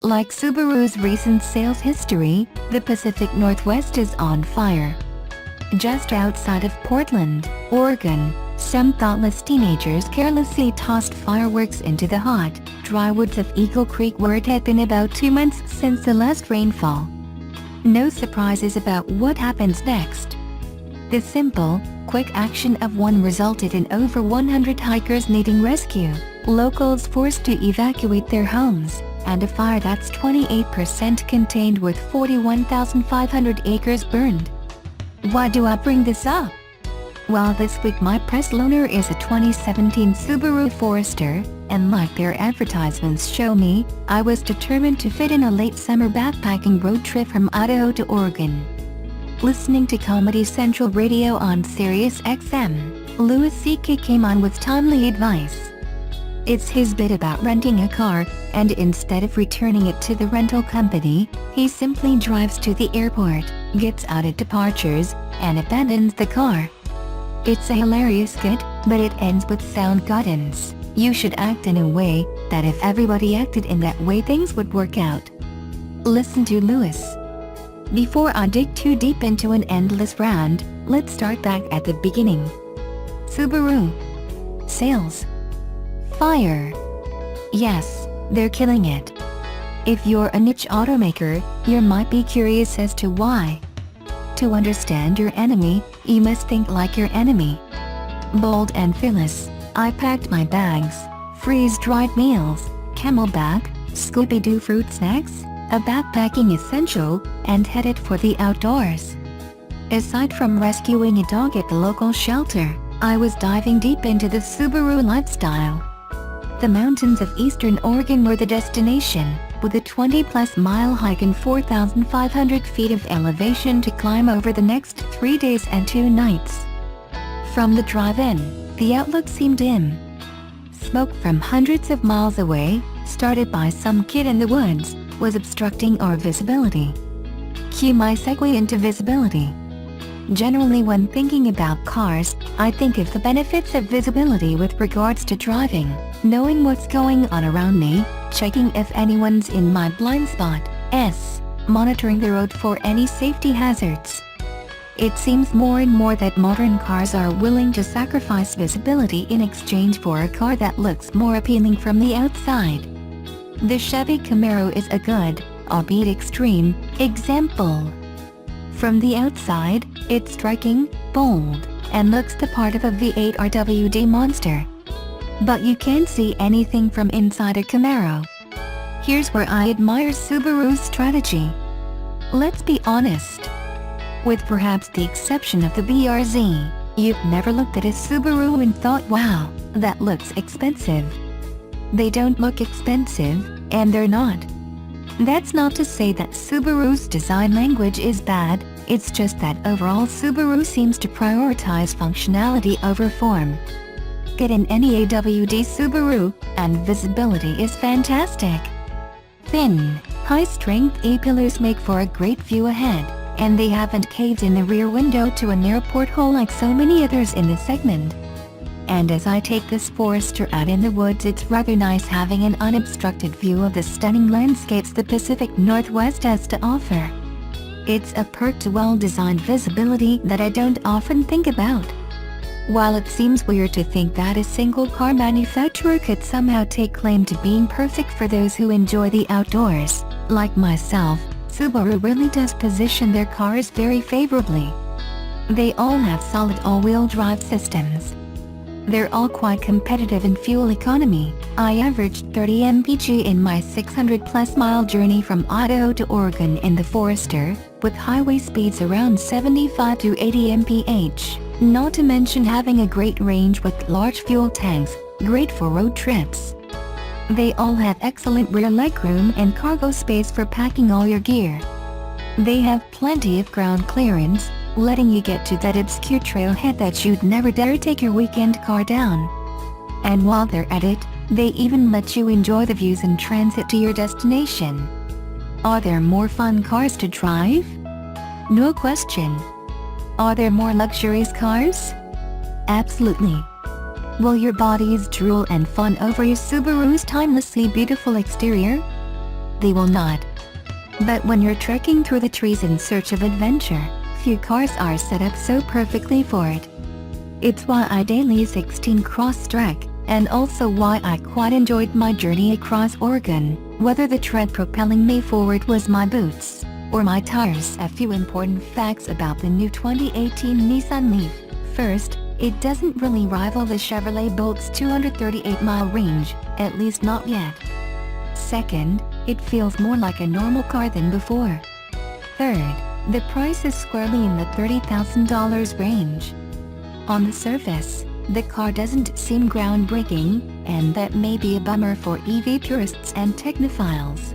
Like Subaru's recent sales history, the Pacific Northwest is on fire. Just outside of Portland, Oregon, some thoughtless teenagers carelessly tossed fireworks into the hot, dry woods of Eagle Creek where it had been about 2 months since the last rainfall. No surprises about what happens next. The simple, quick action of one resulted in over 100 hikers needing rescue, locals forced to evacuate their homes, and a fire that's 28% contained with 41,500 acres burned. Why do I bring this up? Well, this week my press loaner is a 2017 Subaru Forester, and like their advertisements show me, I was determined to fit in a late summer backpacking road trip from Idaho to Oregon. Listening to Comedy Central Radio on Sirius XM, Louis C.K. came on with timely advice. It's his bit about renting a car, and instead of returning it to the rental company, he simply drives to the airport, gets out at departures, and abandons the car. It's a hilarious skit, but it ends with sound guidance. You should act in a way that if everybody acted in that way things would work out. Listen to Louis. Before I dig too deep into an endless rant, let's start back at the beginning. Subaru. Sales. Fire. Yes, they're killing it. If you're a niche automaker, you might be curious as to why. To understand your enemy, you must think like your enemy. Bold and fearless, I packed my bags, freeze-dried meals, Camelback, Scooby-Doo fruit snacks, a backpacking essential, and headed for the outdoors. Aside from rescuing a dog at the local shelter, I was diving deep into the Subaru lifestyle. The mountains of eastern Oregon were the destination, with a 20-plus mile hike and 4,500 feet of elevation to climb over the next 3 days and 2 nights. From the drive-in, the outlook seemed dim. Smoke from hundreds of miles away, started by some kid in the woods, was obstructing our visibility. Cue my segue into visibility. Generally when thinking about cars, I think of the benefits of visibility with regards to driving, knowing what's going on around me, checking if anyone's in my blind spot, monitoring the road for any safety hazards. It seems more and more that modern cars are willing to sacrifice visibility in exchange for a car that looks more appealing from the outside. The Chevy Camaro is a good, albeit extreme, example. From the outside, it's striking, bold, and looks the part of a V8 RWD monster. But you can't see anything from inside a Camaro. Here's where I admire Subaru's strategy. Let's be honest. With perhaps the exception of the BRZ, you've never looked at a Subaru and thought, wow, that looks expensive. They don't look expensive, and they're not. That's not to say that Subaru's design language is bad, it's just that overall Subaru seems to prioritize functionality over form. Get in any AWD Subaru, and visibility is fantastic. Thin, high-strength A-pillars make for a great view ahead, and they haven't caved in the rear window to a narrow porthole like so many others in the segment. And as I take this Forester out in the woods, it's rather nice having an unobstructed view of the stunning landscapes the Pacific Northwest has to offer. It's a perk to well-designed visibility that I don't often think about. While it seems weird to think that a single car manufacturer could somehow take claim to being perfect for those who enjoy the outdoors, like myself, Subaru really does position their cars very favorably. They all have solid all-wheel drive systems. They're all quite competitive in fuel economy. I averaged 30 mpg in my 600-plus mile journey from Idaho to Oregon in the Forester, with highway speeds around 75 to 80 mph, not to mention having a great range with large fuel tanks, great for road trips. They all have excellent rear legroom and cargo space for packing all your gear. They have plenty of ground clearance, letting you get to that obscure trailhead that you'd never dare take your weekend car down. And while they're at it, they even let you enjoy the views in transit to your destination. Are there more fun cars to drive? No question. Are there more luxurious cars? Absolutely. Will your bodies drool and fawn over your Subaru's timelessly beautiful exterior? they will not. But when you're trekking through the trees in search of adventure, few cars are set up so perfectly for it. It's why I daily 16 cross-trek, and also why I quite enjoyed my journey across Oregon, whether the tread propelling me forward was my boots, or my tires. A few important facts about the new 2018 Nissan Leaf. First, it doesn't really rival the Chevrolet Bolt's 238-mile range, at least not yet. Second, it feels more like a normal car than before. Third, the price is squarely in the $30,000 range. On the surface, the car doesn't seem groundbreaking, and that may be a bummer for EV purists and technophiles.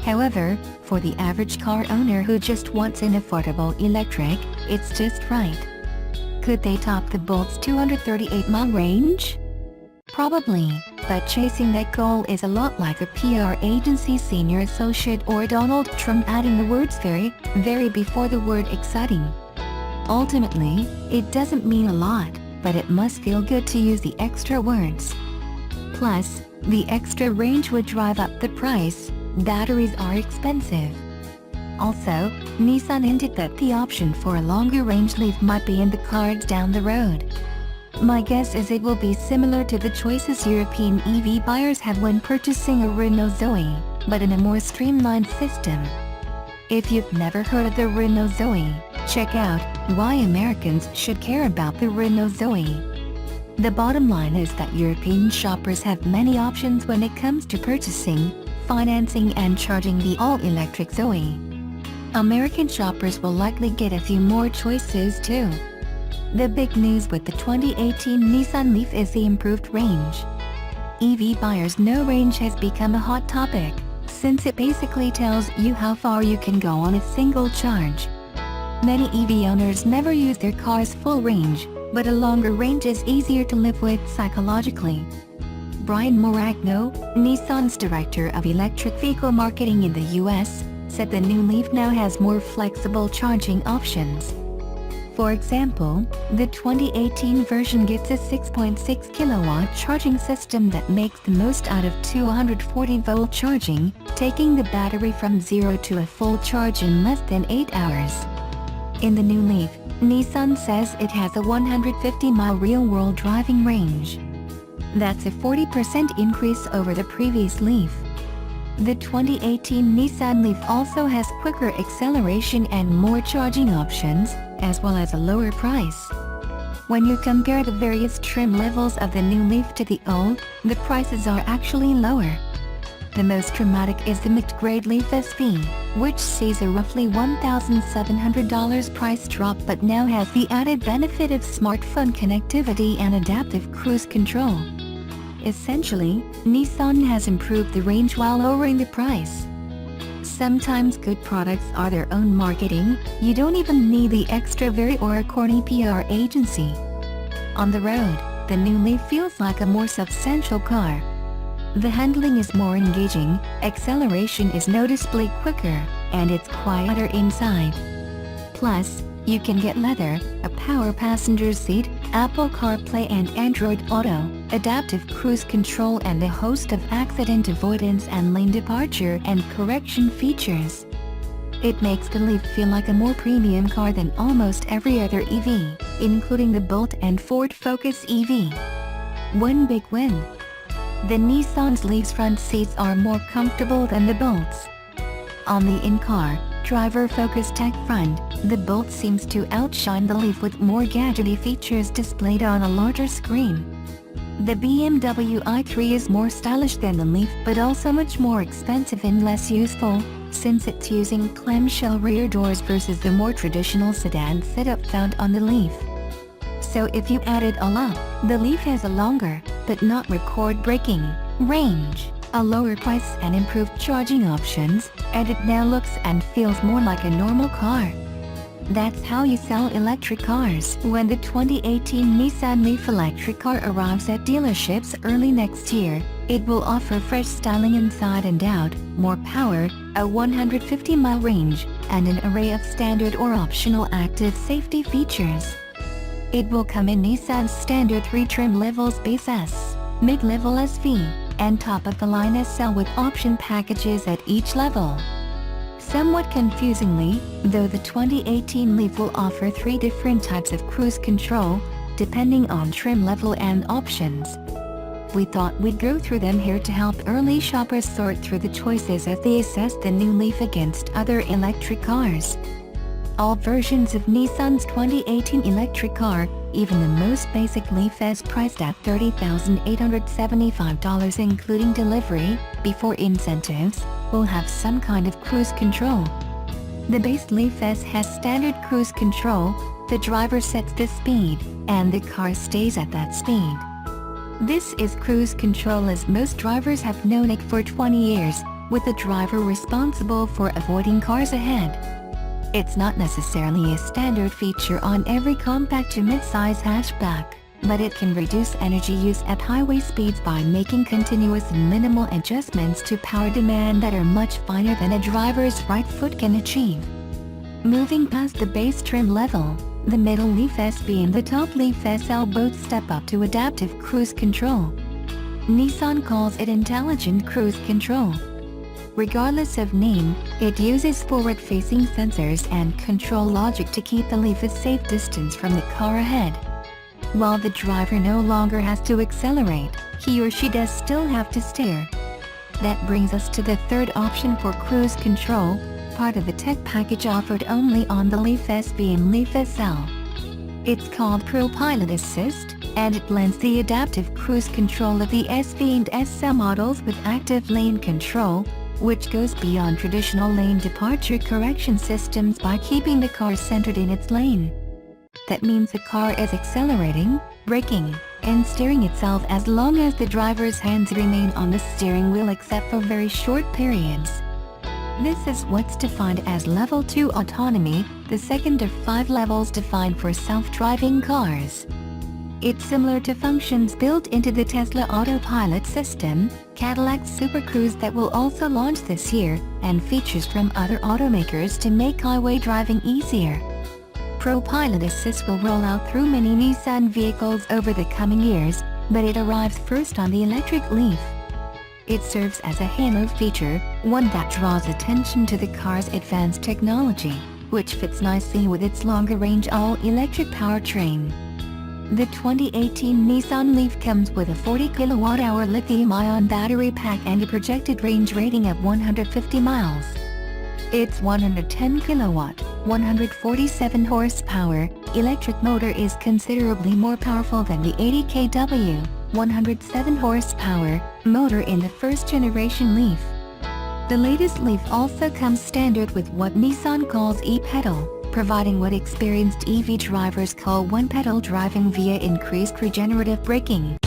However, for the average car owner who just wants an affordable electric, it's just right. Could they top the Bolt's 238-mile range? Probably, but chasing that goal is a lot like a PR agency senior associate or Donald Trump adding the words very, very before the word exciting. Ultimately, it doesn't mean a lot, but it must feel good to use the extra words. Plus, the extra range would drive up the price. Batteries are expensive. Also, Nissan hinted that the option for a longer range Leaf might be in the cards down the road. My guess is it will be similar to the choices European EV buyers have when purchasing a Renault Zoe, but in a more streamlined system. If you've never heard of the Renault Zoe, check out why Americans should care about the Renault Zoe. The bottom line is that European shoppers have many options when it comes to purchasing, financing and charging the all-electric Zoe. American shoppers will likely get a few more choices too. The big news with the 2018 Nissan Leaf is the improved range. EV buyers know range has become a hot topic, since it basically tells you how far you can go on a single charge. Many EV owners never use their car's full range, but a longer range is easier to live with psychologically. Brian Moragno, Nissan's Director of Electric Vehicle Marketing in the US, said the new Leaf now has more flexible charging options. For example, the 2018 version gets a 6.6 kilowatt charging system that makes the most out of 240-volt charging, taking the battery from zero to a full charge in less than 8 hours. In the new Leaf, Nissan says it has a 150-mile real-world driving range. That's a 40% increase over the previous Leaf. The 2018 Nissan Leaf also has quicker acceleration and more charging options, as well as a lower price. When you compare the various trim levels of the new Leaf to the old, the prices are actually lower. The most dramatic is the mid-grade Leaf SV, which sees a roughly $1,700 price drop but now has the added benefit of smartphone connectivity and adaptive cruise control. Essentially, Nissan has improved the range while lowering the price. Sometimes good products are their own marketing, you don't even need the extra very or a corny PR agency. On the road, the new Leaf feels like a more substantial car. The handling is more engaging, acceleration is noticeably quicker, and it's quieter inside. Plus, you can get leather, a power passenger seat, Apple CarPlay and Android Auto, adaptive cruise control and a host of accident avoidance and lane departure and correction features. It makes the Leaf feel like a more premium car than almost every other EV, including the Bolt and Ford Focus EV. One big win. The Nissan's Leaf's front seats are more comfortable than the Bolt's. On the in-car, driver-focused tech front, the Bolt seems to outshine the Leaf with more gadgety features displayed on a larger screen. The BMW i3 is more stylish than the Leaf but also much more expensive and less useful, since it's using clamshell rear doors versus the more traditional sedan setup found on the Leaf. So if you add it all up, the Leaf has a longer, but not record-breaking, range, a lower price and improved charging options, and it now looks and feels more like a normal car. That's how you sell electric cars. When the 2018 Nissan Leaf electric car arrives at dealerships early next year, it will offer fresh styling inside and out, more power, a 150-mile range, and an array of standard or optional active safety features. It will come in Nissan's standard 3 trim levels: Base S, Mid-Level SV, and top-of-the-line SL with option packages at each level. Somewhat confusingly, though, the 2018 Leaf will offer 3 different types of cruise control, depending on trim level and options. We thought we'd go through them here to help early shoppers sort through the choices as they assess the new Leaf against other electric cars. All versions of Nissan's 2018 electric car, even the most basic Leaf S priced at $30,875 including delivery, before incentives, will have some kind of cruise control. The base Leaf S has standard cruise control. The driver sets the speed, and the car stays at that speed. This is cruise control as most drivers have known it for 20 years, with the driver responsible for avoiding cars ahead. It's not necessarily a standard feature on every compact to mid-size hatchback, but it can reduce energy use at highway speeds by making continuous and minimal adjustments to power demand that are much finer than a driver's right foot can achieve. Moving past the base trim level, the middle Leaf SB and the top Leaf SL both step up to adaptive cruise control. Nissan calls it intelligent cruise control. Regardless of name, it uses forward-facing sensors and control logic to keep the Leaf a safe distance from the car ahead. While the driver no longer has to accelerate, he or she does still have to steer. That brings us to the third option for cruise control, part of the tech package offered only on the Leaf SB and Leaf SL. It's called ProPilot Assist, and it blends the adaptive cruise control of the SV and SL models with active lane control, which goes beyond traditional lane departure correction systems by keeping the car centered in its lane. That means the car is accelerating, braking, and steering itself as long as the driver's hands remain on the steering wheel except for very short periods. This is what's defined as Level 2 autonomy, the second of 5 levels defined for self-driving cars. It's similar to functions built into the Tesla Autopilot system, Cadillac's Super Cruise that will also launch this year, and features from other automakers to make highway driving easier. ProPilot Assist will roll out through many Nissan vehicles over the coming years, but it arrives first on the electric Leaf. It serves as a halo feature, one that draws attention to the car's advanced technology, which fits nicely with its longer-range all-electric powertrain. The 2018 Nissan Leaf comes with a 40 kWh lithium-ion battery pack and a projected range rating of 150 miles. Its 110 kW, 147 horsepower, electric motor is considerably more powerful than the 80 kW, 107 horsepower, motor in the first-generation Leaf. The latest Leaf also comes standard with what Nissan calls e-pedal, providing what experienced EV drivers call one-pedal driving via increased regenerative braking.